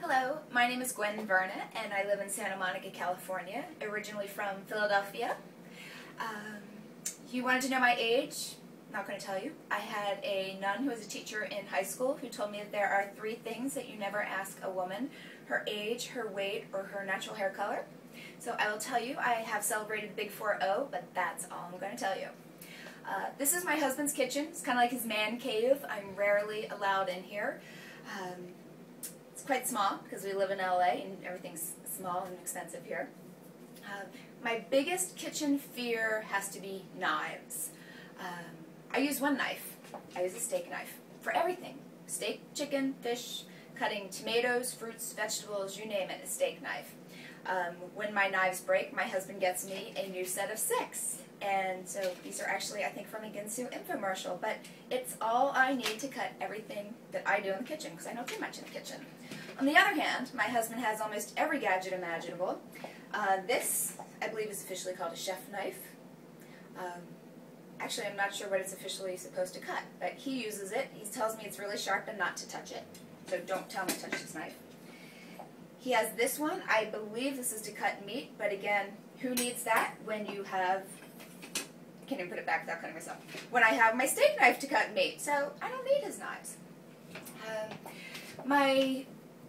Hello, my name is Gwen and I live in Santa Monica, California, originally from Philadelphia. You wanted to know my age? Not going to tell you. I had a nun who was a teacher in high school who told me that there are 3 things that you never ask a woman: her age, her weight, or her natural hair color. So I will tell you, I have celebrated the Big 4-0, but that's all I'm going to tell you. This is my husband's kitchen. It's kind of like his man cave. I'm rarely allowed in here. It's quite small because we live in LA and everything's small and expensive here. My biggest kitchen fear has to be knives. I use one knife. I use a steak knife for everything. Steak, chicken, fish, cutting tomatoes, fruits, vegetables, you name it, a steak knife. When my knives break, my husband gets me a new set of 6. And so these are actually, I think, from a Ginsu infomercial, but it's all I need to cut everything that I do in the kitchen, because I know too much in the kitchen. On the other hand, my husband has almost every gadget imaginable. This, I believe, is officially called a chef knife. Actually, I'm not sure what it's officially supposed to cut, but he uses it. He tells me it's really sharp and not to touch it, so don't tell me to touch this knife. He has this one. I believe this is to cut meat, but again, who needs that when you have... I can't even put it back without cutting myself. When I have my steak knife to cut meat, so I don't need his knives. My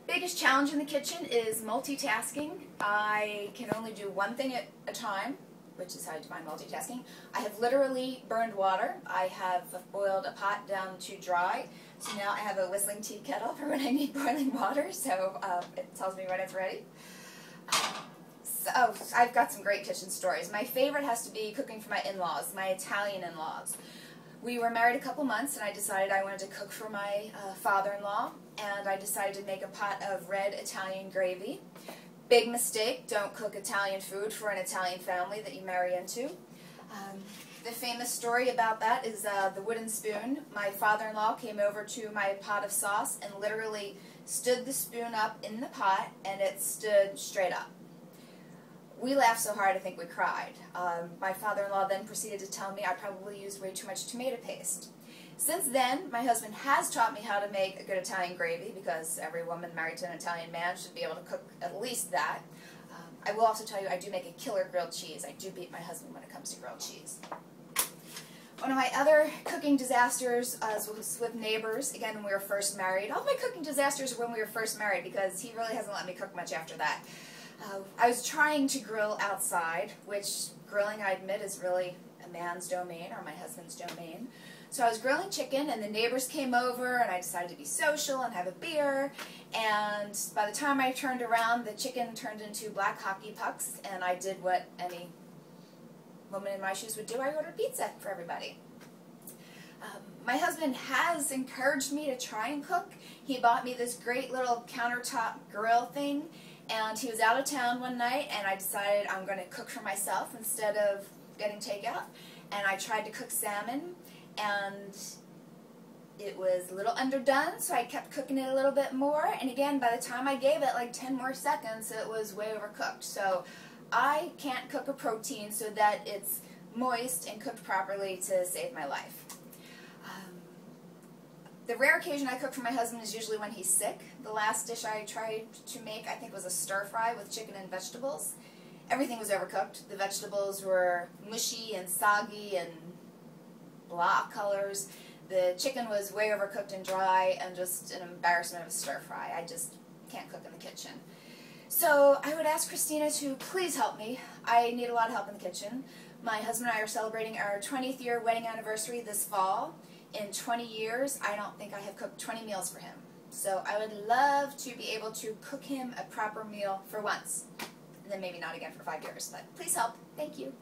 biggest challenge in the kitchen is multitasking. I can only do one thing at a time, which is how I define multitasking. I have literally burned water. I have boiled a pot down to dry, so now I have a whistling tea kettle for when I need boiling water, so it tells me when it's ready. Oh, I've got some great kitchen stories. My favorite has to be cooking for my in-laws, my Italian in-laws. We were married a couple months, and I decided I wanted to cook for my father-in-law, and I decided to make a pot of red Italian gravy. Big mistake, don't cook Italian food for an Italian family that you marry into. The famous story about that is the wooden spoon. My father-in-law came over to my pot of sauce and literally stood the spoon up in the pot, and it stood straight up. We laughed so hard I think we cried. My father-in-law then proceeded to tell me I probably used way too much tomato paste. Since then, my husband has taught me how to make a good Italian gravy, because every woman married to an Italian man should be able to cook at least that. I will also tell you I do make a killer grilled cheese. I do beat my husband when it comes to grilled cheese. One of my other cooking disasters was with neighbors, again when we were first married. All my cooking disasters were when we were first married, because he really hasn't let me cook much after that. I was trying to grill outside, which grilling, I admit, is really a man's domain, or my husband's domain. So I was grilling chicken, and the neighbors came over, and I decided to be social and have a beer, and by the time I turned around, the chicken turned into black hockey pucks, and I did what any woman in my shoes would do. I ordered pizza for everybody. My husband has encouraged me to try and cook. He bought me this great little countertop grill thing, and he was out of town one night, and I decided I'm going to cook for myself instead of getting takeout. And I tried to cook salmon, and it was a little underdone, so I kept cooking it a little bit more. And again, by the time I gave it like 10 more seconds, it was way overcooked. So I can't cook a protein so that it's moist and cooked properly to save my life. The rare occasion I cook for my husband is usually when he's sick. The last dish I tried to make, I think, was a stir-fry with chicken and vegetables. Everything was overcooked. The vegetables were mushy and soggy and blah colors. The chicken was way overcooked and dry, and just an embarrassment of a stir-fry. I just can't cook in the kitchen. So I would ask Christina to please help me. I need a lot of help in the kitchen. My husband and I are celebrating our 20th year wedding anniversary this fall. In 20 years, I don't think I have cooked 20 meals for him. So I would love to be able to cook him a proper meal for once. And then maybe not again for 5 years, but please help. Thank you.